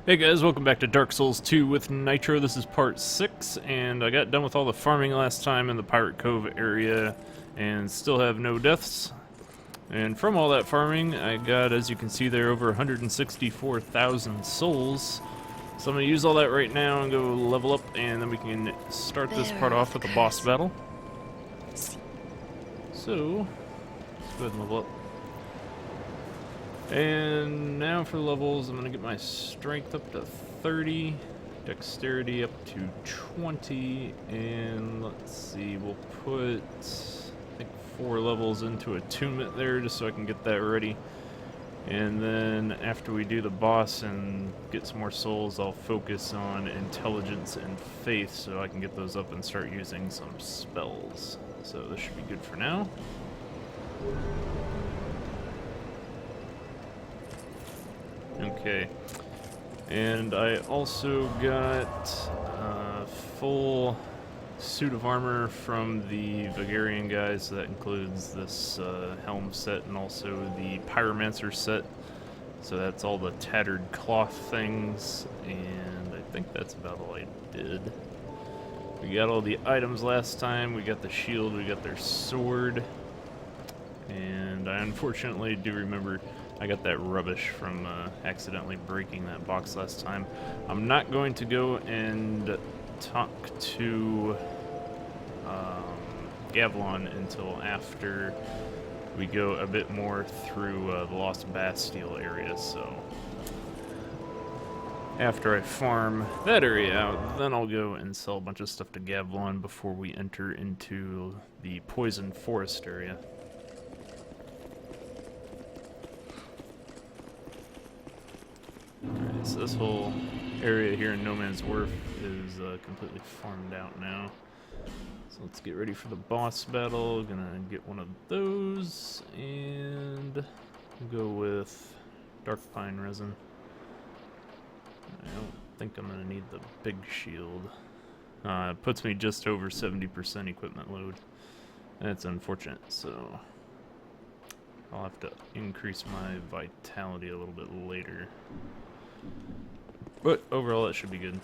Hey guys, welcome back to Dark Souls 2 with Nitro. This is part 6, and I got done with all the farming last time in the Pirate Cove area, and still have no deaths. And from all that farming, I got, as you can see there, over 164,000 souls. So I'm going to use all that right now and go level up, and then we can start this part off with a boss battle. So, let's go ahead and level up. And now for levels, I'm going to get my strength up to 30, dexterity up to 20, and let's see, we'll put, I think, 4 levels into attunement there just so I can get that ready. And then after we do the boss and get some more souls, I'll focus on intelligence and faith so I can get those up and start using some spells. So this should be good for now. Okay, and I also got a full suit of armor from the Vagarian guys, so that includes this helm set and also the Pyromancer set. So that's all the tattered cloth things, and I think that's about all I did. We got all the items last time, we got the shield, we got their sword, and I unfortunately do remember I got that rubbish from accidentally breaking that box last time. I'm not going to go and talk to Gavlon until after we go a bit more through the Lost Bastille area, so after I farm that area out, then I'll go and sell a bunch of stuff to Gavlon before we enter into the Poison Forest area. Alright, so this whole area here in No Man's Wharf is completely farmed out now. So let's get ready for the boss battle. Gonna get one of those, and go with Dark Pine Resin. I don't think I'm gonna need the big shield. It puts me just over 70% equipment load. That's unfortunate, so I'll have to increase my vitality a little bit later. But overall, that should be good.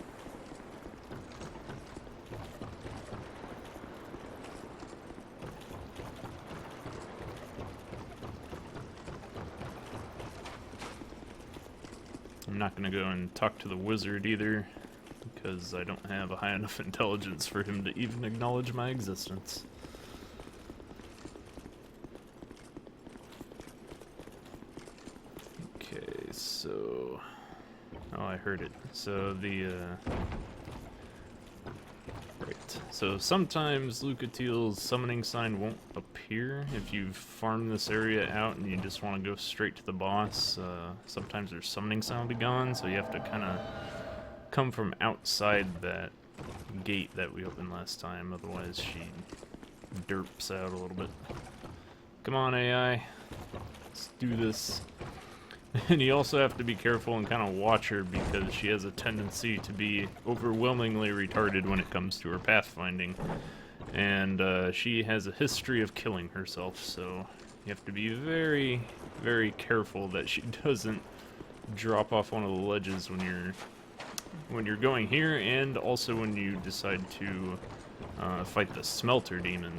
I'm not going to go and talk to the wizard either, because I don't have a high enough intelligence for him to even acknowledge my existence. Okay, so... oh, I heard it. So right. So sometimes Lucatiel's summoning sign won't appear if you've farmed this area out and you just want to go straight to the boss. Sometimes their summoning sign will be gone, so you have to kind of come from outside that gate that we opened last time, otherwise she derps out a little bit. Come on, AI. Let's do this. And you also have to be careful and kind of watch her, because she has a tendency to be overwhelmingly retarded when it comes to her pathfinding. And she has a history of killing herself, so you have to be very, very careful that she doesn't drop off one of the ledges when you're going here, and also when you decide to fight the Smelter Demon.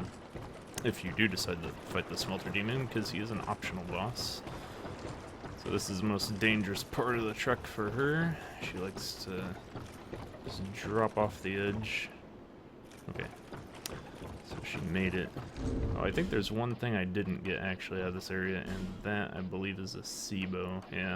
If you do decide to fight the Smelter Demon, because he is an optional boss. So this is the most dangerous part of the trek for her. She likes to just drop off the edge. Okay. So she made it. Oh, I think there's one thing I didn't get actually out of this area, and that, I believe, is a Seabow. Yeah.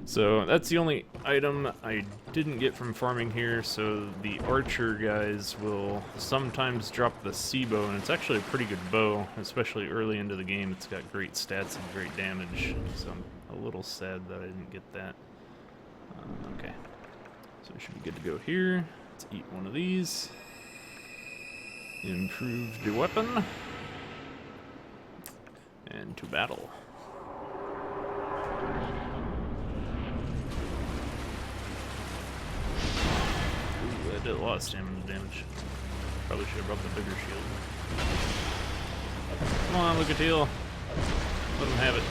So that's the only item I didn't get from farming here, so the archer guys will sometimes drop the Seabow, and it's actually a pretty good bow, especially early into the game. It's got great stats and great damage, so I'm a little sad that I didn't get that. Okay. So we should be good to go here. Let's eat one of these. Improve the weapon. And to battle. Ooh, that did a lot of stamina damage. Probably should have brought the bigger shield. Come on, Lucatiel. Let him have it.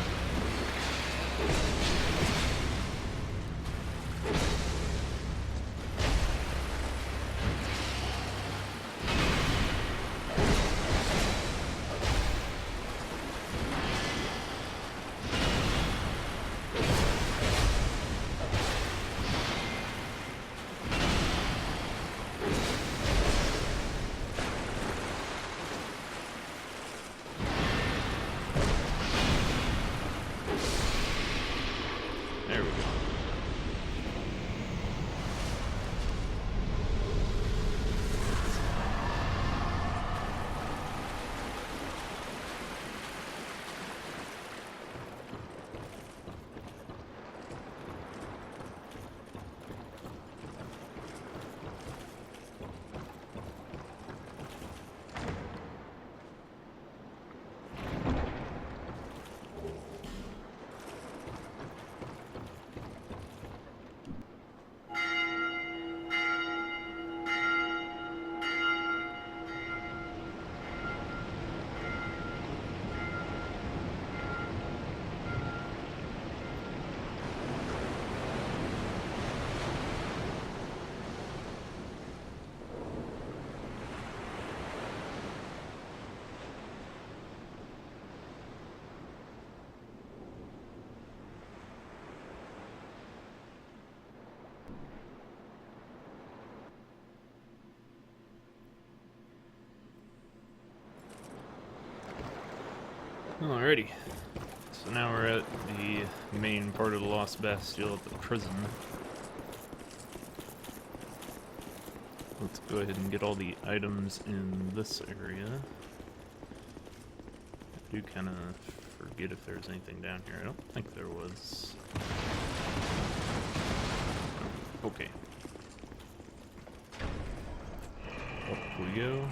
Alrighty. So now we're at the main part of the Lost Bastille at the prison. Let's go ahead and get all the items in this area. I do kind of forget if there's anything down here. I don't think there was. Okay. Up we go.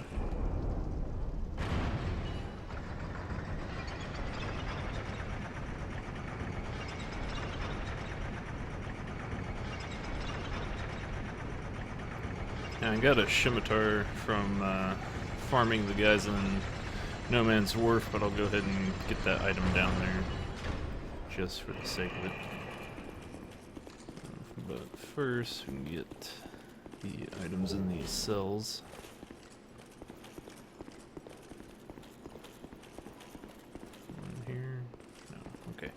I got a scimitar from farming the guys in No Man's Wharf, but I'll go ahead and get that item down there just for the sake of it. But first, we can get the items in these cells. One here? No, okay.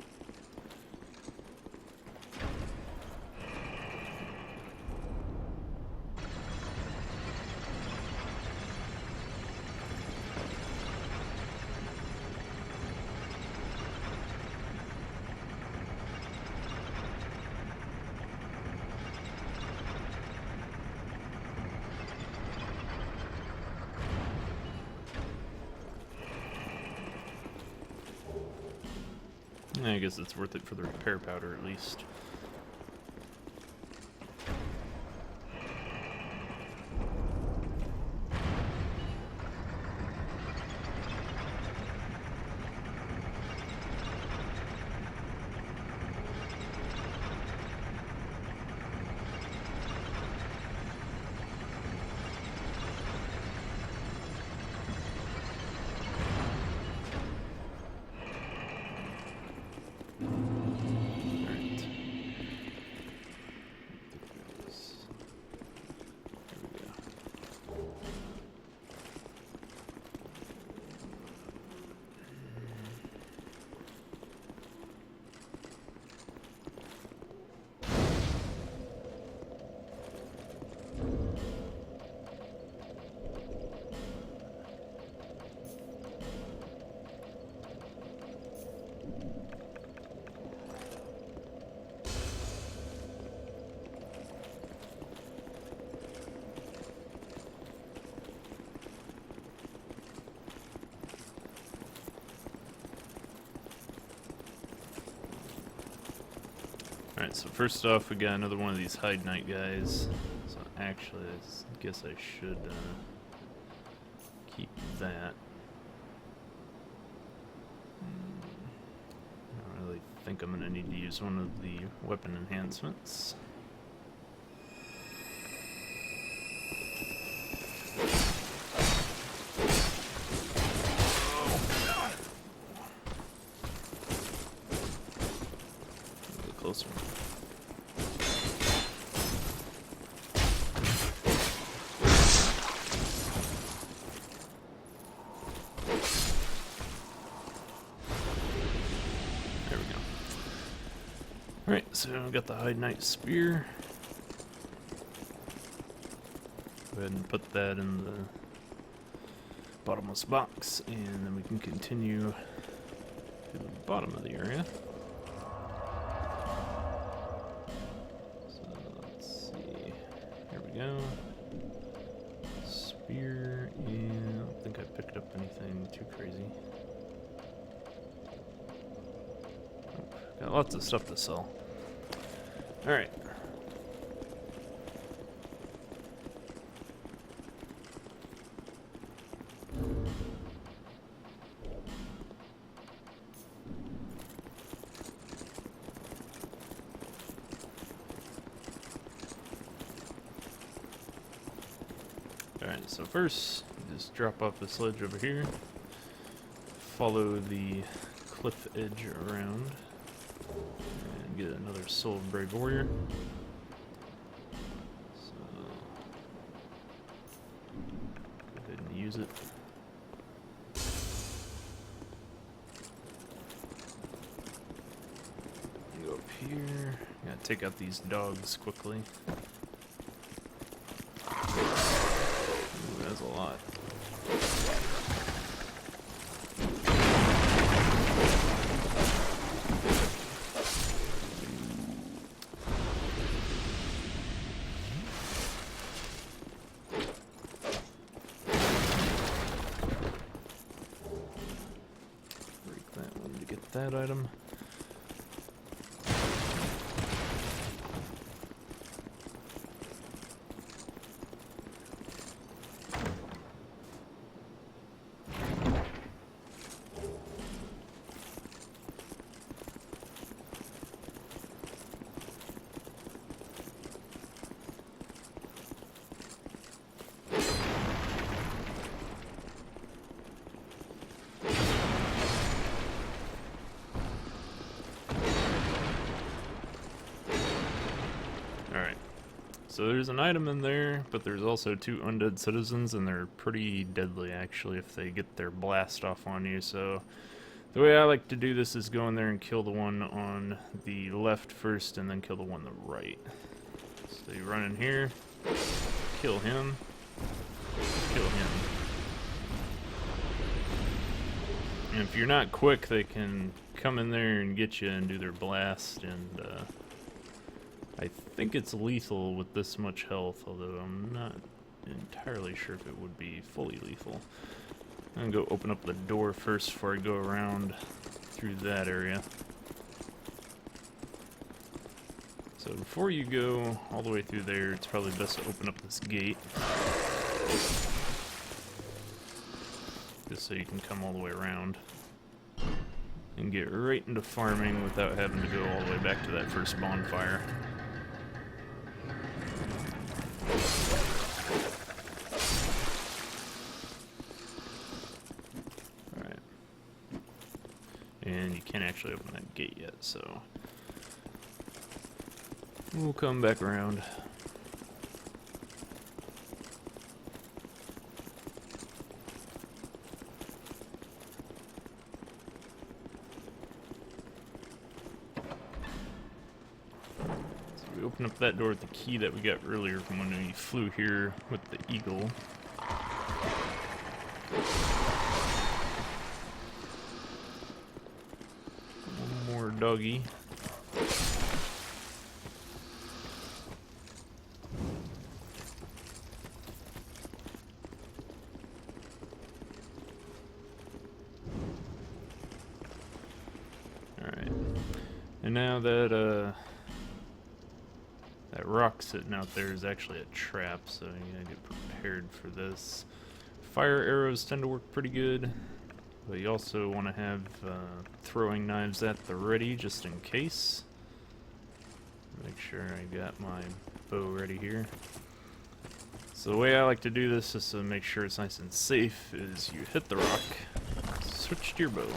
I guess it's worth it for the repair powder at least. Alright, so first off, we got another one of these Hide Night guys. So actually, I guess I should keep that. I don't really think I'm going to need to use one of the weapon enhancements. Closer. There we go. Alright, so we got the Hide Night Spear. Go ahead and put that in the bottomless box, and then we can continue to the bottom of the area. Go. Spear, yeah, I don't think I picked up anything too crazy. Got lots of stuff to sell. Alright. Alright, so first, just drop off the sledge over here, follow the cliff edge around, and get another Soul of Brave Warrior. So, go ahead and use it. Go up here, gotta take out these dogs quickly. That's a lot. get that item. So there's an item in there, but there's also 2 undead citizens, and they're pretty deadly actually if they get their blast off on you. So the way I like to do this is go in there and kill the one on the left first, and then kill the one on the right. So you run in here, kill him, kill him. And if you're not quick, they can come in there and get you and do their blast, and I think it's lethal with this much health, although I'm not entirely sure if it would be fully lethal. I'm gonna go open up the door first before I go around through that area. So before you go all the way through there, it's probably best to open up this gate. Just so you can come all the way around and get right into farming without having to go all the way back to that first bonfire. And you can't actually open that gate yet, so we'll come back around. So we open up that door with the key that we got earlier from when we flew here with the eagle. Doggy. Alright. And now that that rock sitting out there is actually a trap, so you gotta get prepared for this. Fire arrows tend to work pretty good. But you also want to have throwing knives at the ready, just in case. Make sure I got my bow ready here. So the way I like to do this, just to make sure it's nice and safe, is you hit the rock, switch to your bow,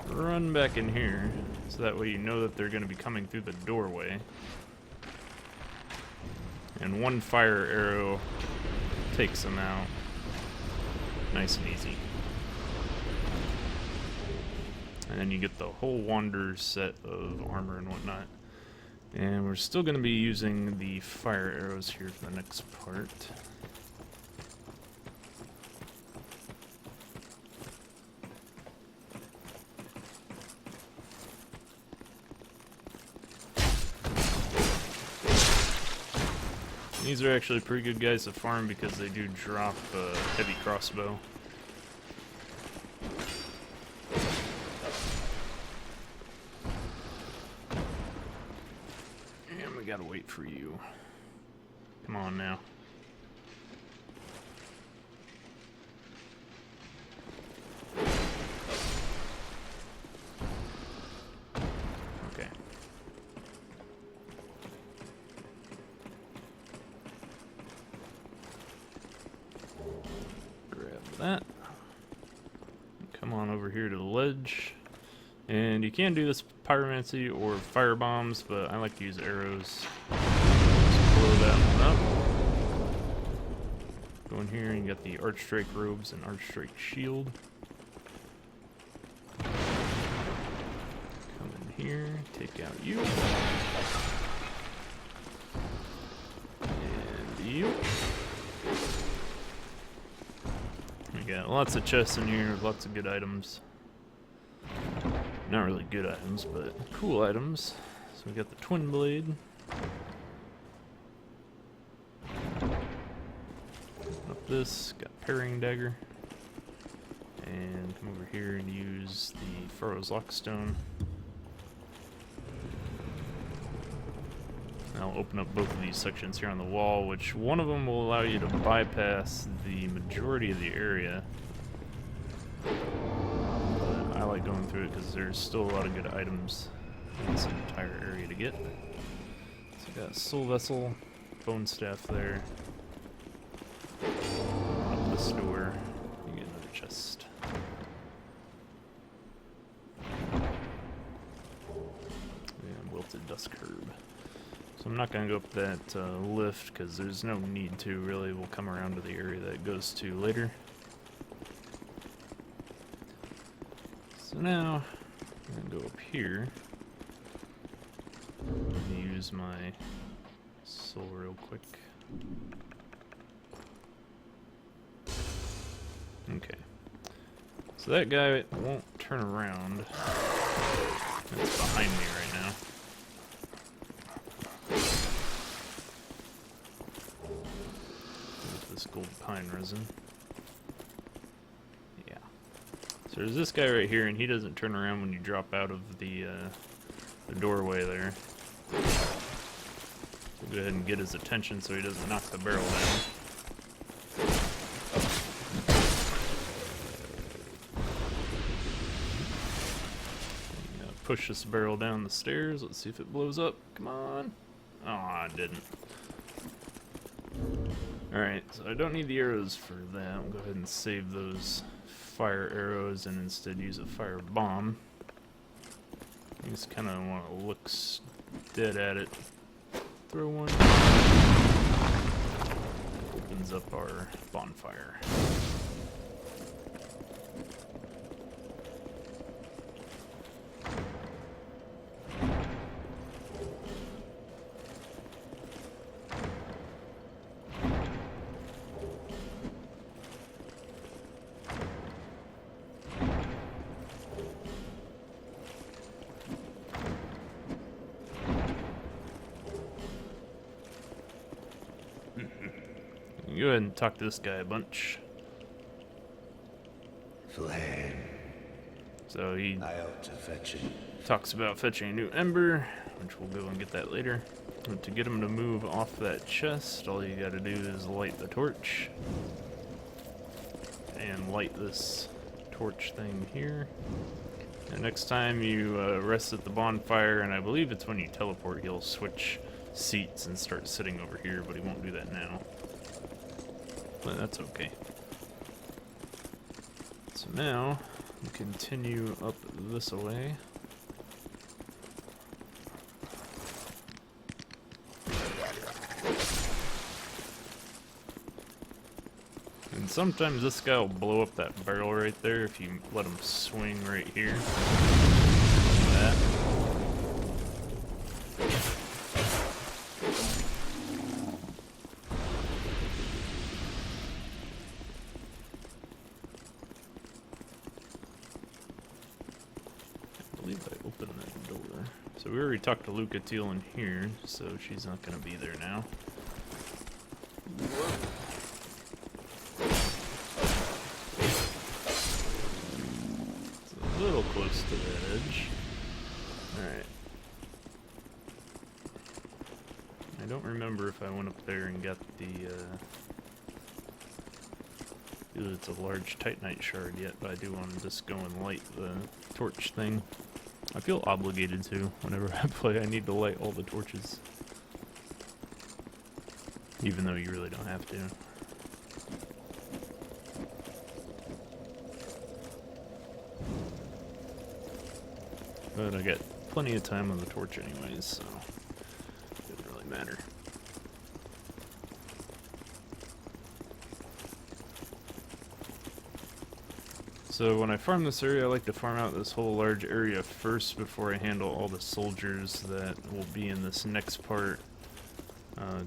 run back in here, so that way you know that they're going to be coming through the doorway. And one fire arrow takes them out. Nice and easy. And then you get the whole Wanderer set of armor and whatnot. And we're still going to be using the fire arrows here for the next part. These are actually pretty good guys to farm because they do drop a heavy crossbow. Gotta wait for you. Come on now. Okay. Grab that. Come on over here to the ledge. And you can do this with pyromancy or fire bombs, but I like to use arrows. Just blow that one up. Go in here and you got the Archstrike robes and Archstrike shield. Come in here, take out you. And you. We got lots of chests in here, lots of good items. Not really good items, but cool items. So we got the twin blade. Up this, got parrying dagger. And come over here and use the Furrow's Lockstone. I'll open up both of these sections here on the wall, which one of them will allow you to bypass the majority of the area. But I like going through it because there's still a lot of good items in this entire area to get. So I got Soul Vessel, Bone Staff there. Up this door, you get another chest. And Wilted Dusk Herb. So I'm not going to go up that lift because there's no need to, really. We'll come around to the area that it goes to later. So now, I'm going to go up here and use my soul real quick. Okay. So that guy won't turn around. It's behind me right now. This gold pine resin. Yeah. So there's this guy right here, and he doesn't turn around when you drop out of the doorway there. So go ahead and get his attention so he doesn't knock the barrel down. Push this barrel down the stairs. Let's see if it blows up. Come on. Oh, it didn't. Alright, so I don't need the arrows for that. I'll go ahead and save those fire arrows and instead use a fire bomb. You just kind of want to look dead at it. Throw one. Opens up our bonfire. Go ahead and talk to this guy a bunch. Flame. So he I ought to fetch it. talks about fetching a new ember, which we'll go and get that later. And to get him to move off that chest, all you gotta do is light the torch. And light this torch thing here. And next time you rest at the bonfire, and I believe it's when you teleport, he'll switch seats and start sitting over here, but he won't do that now. But that's okay. So now, we continue up this way. And sometimes this guy will blow up that barrel right there if you let him swing right here. Like that. So we already talked to Lucatiel in here, so she's not going to be there now. It's a little close to the edge. Alright. I don't remember if I went up there and got the, it's a large Titanite shard yet, but I do want to just go and light the torch thing. I feel obligated to. Whenever I play, I need to light all the torches. Even though you really don't have to. But I got plenty of time on the torch anyways, so it doesn't really matter. So when I farm this area, I like to farm out this whole large area first before I handle all the soldiers that will be in this next part,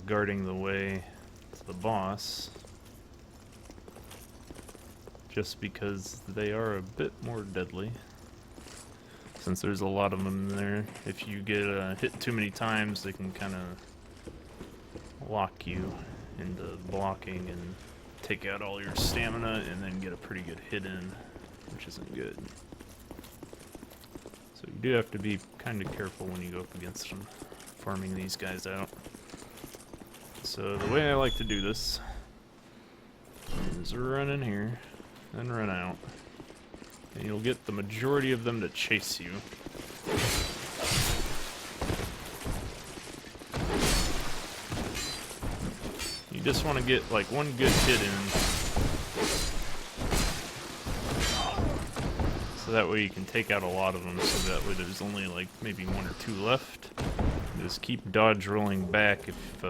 guarding the way to the boss. Just because they are a bit more deadly. Since there's a lot of them in there, if you get hit too many times, they can kind of lock you into blocking and take out all your stamina and then get a pretty good hit in, which isn't good. do have to be kind of careful when you go up against them, farming these guys out. So the way I like to do this is run in here, then run out, and you'll get the majority of them to chase you. You just want to get like one good hit in, so that way you can take out a lot of them, so that way there's only like maybe one or two left. Just keep dodge rolling back if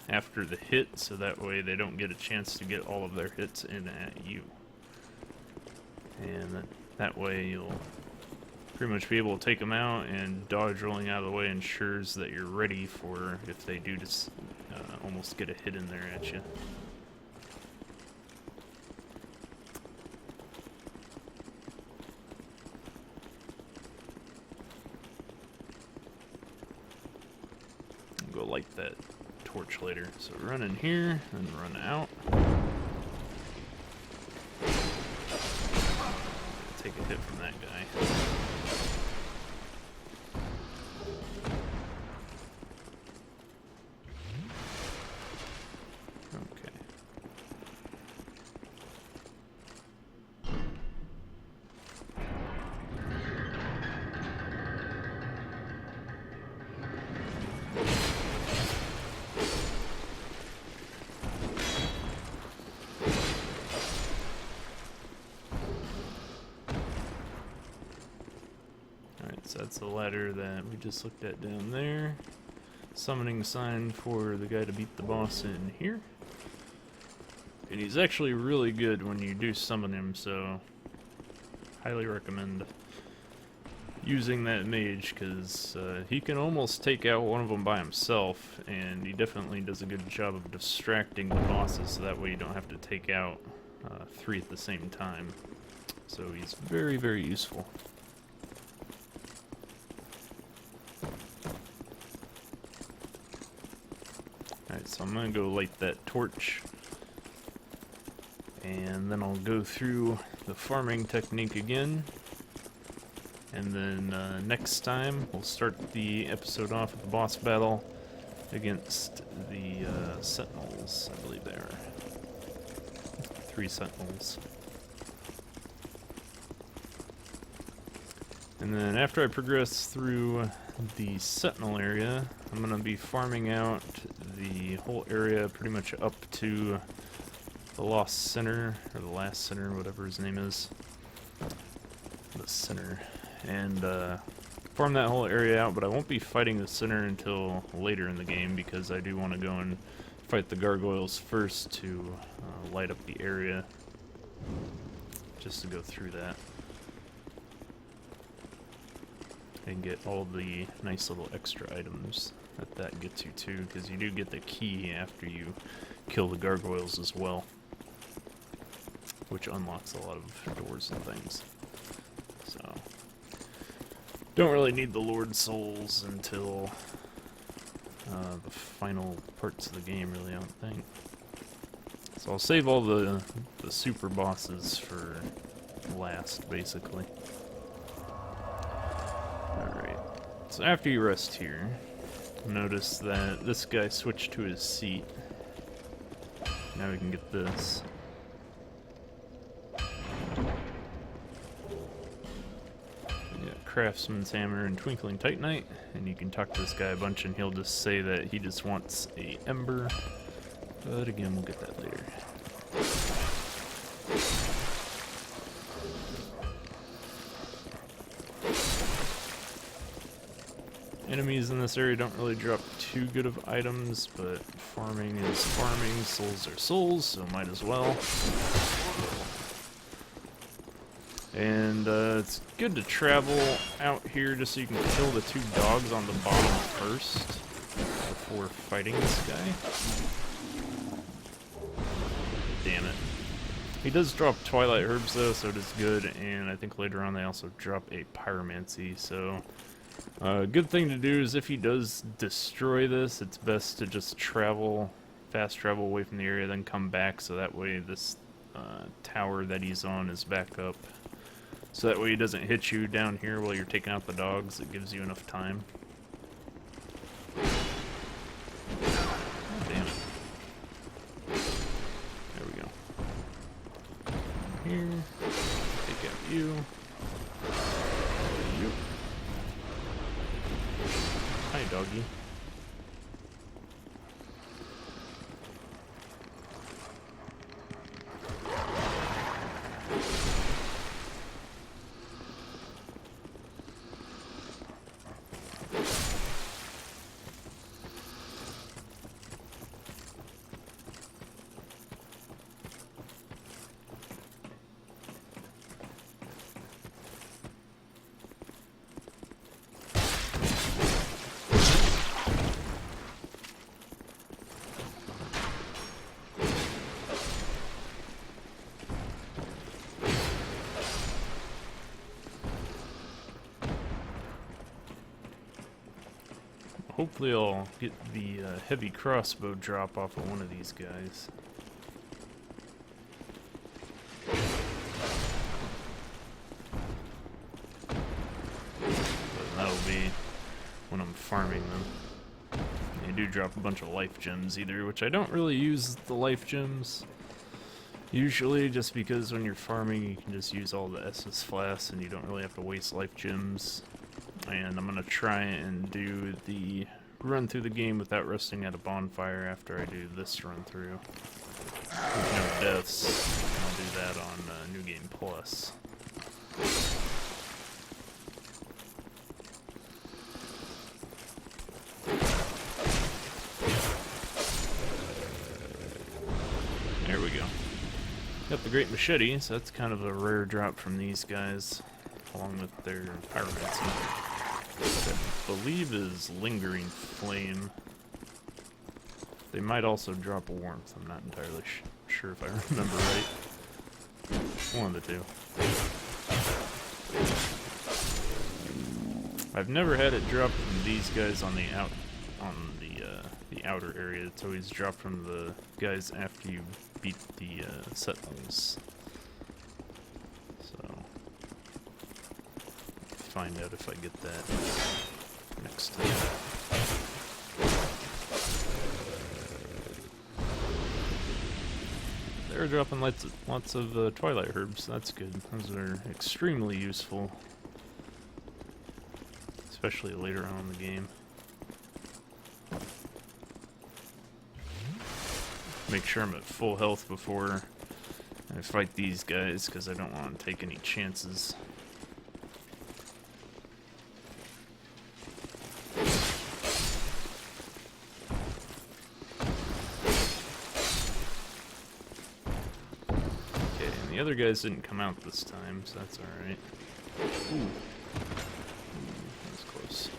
after the hit, so that way they don't get a chance to get all of their hits in at you. And that way you'll pretty much be able to take them out, and dodge rolling out of the way ensures that you're ready for if they do just almost get a hit in there at you. Go light that torch later. So run in here and run out. Take a hit from that guy. Okay. So that's the ladder that we just looked at down there. Summoning sign for the guy to beat the boss in here. And he's actually really good when you do summon him, so highly recommend using that mage, because he can almost take out one of them by himself, and he definitely does a good job of distracting the bosses, so that way you don't have to take out 3 at the same time. So he's very, very useful. Alright, so I'm gonna go light that torch, and then I'll go through the farming technique again, and then next time we'll start the episode off with the boss battle against the sentinels. I believe they are 3 sentinels. And then after I progress through the sentinel area, I'm going to be farming out the whole area pretty much up to the Lost Center, or the Last Center, whatever his name is. The Center. And farm that whole area out, but I won't be fighting the Center until later in the game, because I do want to go and fight the gargoyles first to light up the area, just to go through that. And get all the nice little extra items that gets you too, because you do get the key after you kill the gargoyles as well, which unlocks a lot of doors and things. So don't really need the Lord Souls until the final parts of the game, really, I don't think. So I'll save all the super bosses for last, basically. Alright, so after you rest here, notice that this guy switched to his seat. Now we can get this. You got Craftsman's Hammer and Twinkling Titanite, and you can talk to this guy a bunch and he'll just say that he just wants a ember. But again, we'll get that later. Enemies in this area don't really drop too good of items, but farming is farming, souls are souls, so might as well. And it's good to travel out here just so you can kill the 2 dogs on the bottom first before fighting this guy. Damn it. He does drop Twilight Herbs though, so it is good, and I think later on they also drop a Pyromancy, so good thing to do is if he does destroy this, it's best to just fast travel away from the area, then come back, so that way this tower that he's on is back up So that way he doesn't hit you down here while you're taking out the dogs. It gives you enough time. Damn it. There we go. Here. Take out you. You. Hi, doggy. Hopefully I'll get the heavy crossbow drop off of one of these guys. But that'll be when I'm farming them. They do drop a bunch of life gems either, which I don't really use the life gems usually, just because when you're farming you can just use all the SS flasks and you don't really have to waste life gems. And I'm gonna try and do the run through the game without resting at a bonfire after I do this run through. With no deaths. I'll do that on New Game Plus. There we go. Got the great machete, so that's kind of a rare drop from these guys, along with their pyromancy. Which I believe is lingering flame. They might also drop a warmth. I'm not entirely sure if I remember right. One of the two. I've never had it drop from these guys on the outer area. It's always dropped from the guys after you beat the sentinels. So find out if I get that next time. They're dropping lots of twilight herbs. That's good. Those are extremely useful, especially later on in the game. Make sure I'm at full health before I fight these guys, because I don't want to take any chances. The other guys didn't come out this time, so that's alright. Ooh. That was close.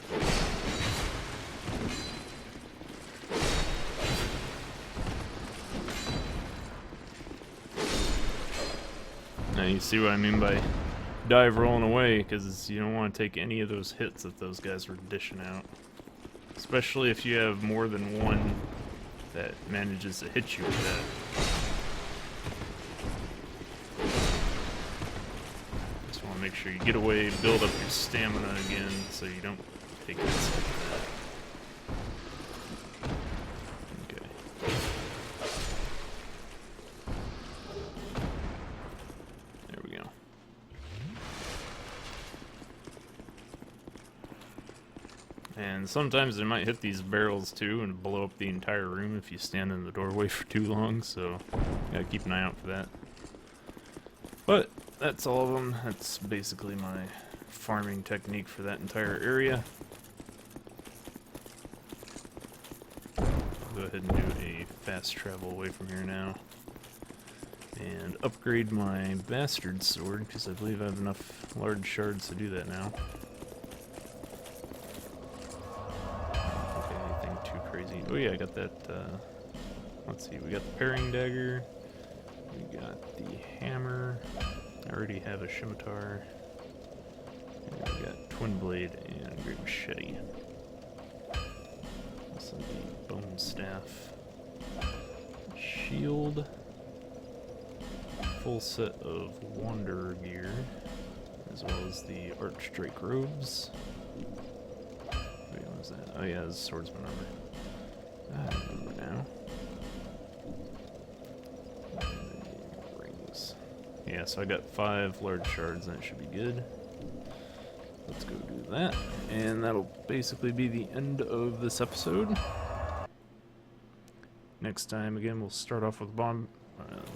Now you see what I mean by dive rolling away, because you don't want to take any of those hits that those guys were dishing out. Especially if you have more than one that manages to hit you with that. Make sure you get away, build up your stamina again, so you don't take hits like that. Okay. There we go. And sometimes they might hit these barrels too and blow up the entire room if you stand in the doorway for too long, so gotta keep an eye out for that. But that's all of them. That's basically my farming technique for that entire area. I'll go ahead and do a fast travel away from here now. And upgrade my bastard sword, because I believe I have enough large shards to do that now. Okay, anything too crazy. Oh yeah, I got that, let's see, we got the paring dagger. We got the hammer. I already have a scimitar. And we got twin blade and great machete. This is the bone staff. Shield. Full set of wanderer gear. as well as the Archdrake robes. Wait, what was that? Oh yeah, it's swordsman armor. I remember now. And the rings. Yeah, so I got 5 large shards, and that should be good. Let's go do that, and that'll basically be the end of this episode. Next time, again, we'll start off with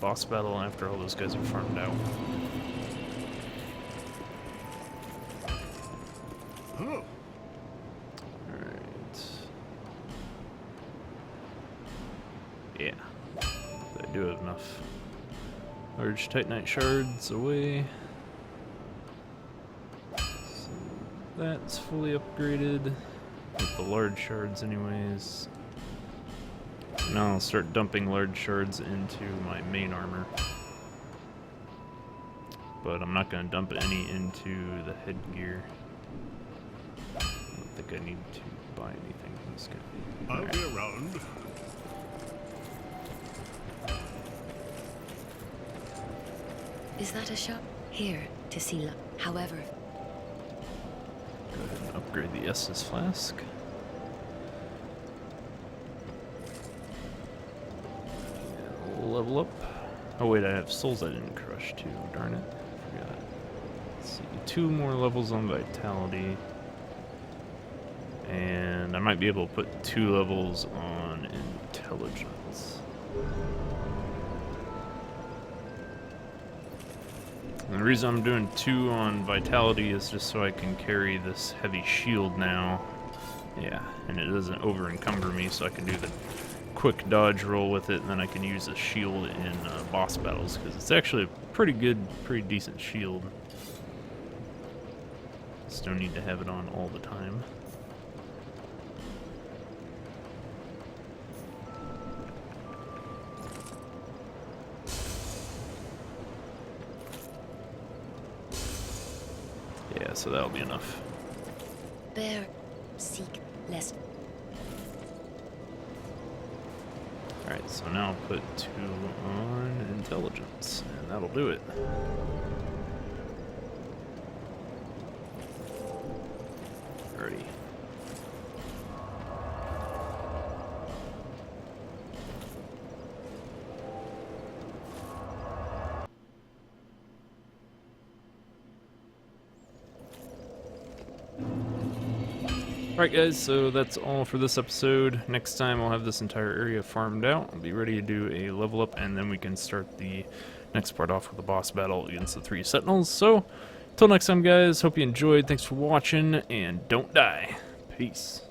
boss battle after all those guys are farmed out. Alright. Yeah. I do have enough large Titanite shards away. So that's fully upgraded with the large shards anyways. Now I'll start dumping large shards into my main armor. But I'm not going to dump any into the headgear. I don't think I need to buy anything from this guy. I'll be around. Is that a shop? Here, to see however. Go ahead and upgrade the Estus flask. Level up. Oh wait, I have souls I didn't crush too. Darn it. I forgot. Let's see. 2 more levels on vitality. And I might be able to put 2 levels on intelligence. And the reason I'm doing 2 on vitality is just so I can carry this heavy shield now. Yeah, and it doesn't over encumber me, so I can do the quick dodge roll with it, and then I can use a shield in boss battles, because it's actually a pretty good, pretty decent shield. Just don't need to have it on all the time. Yeah, so that'll be enough. Bear, seek, lest. Alright, so now I'll put 2 on intelligence, and that'll do it. Alrighty. Alright guys, so that's all for this episode. Next time I'll have this entire area farmed out. I'll be ready to do a level up, and then we can start the next part off with the boss battle against the 3 sentinels. So, until next time guys, hope you enjoyed, thanks for watching, and don't die. Peace.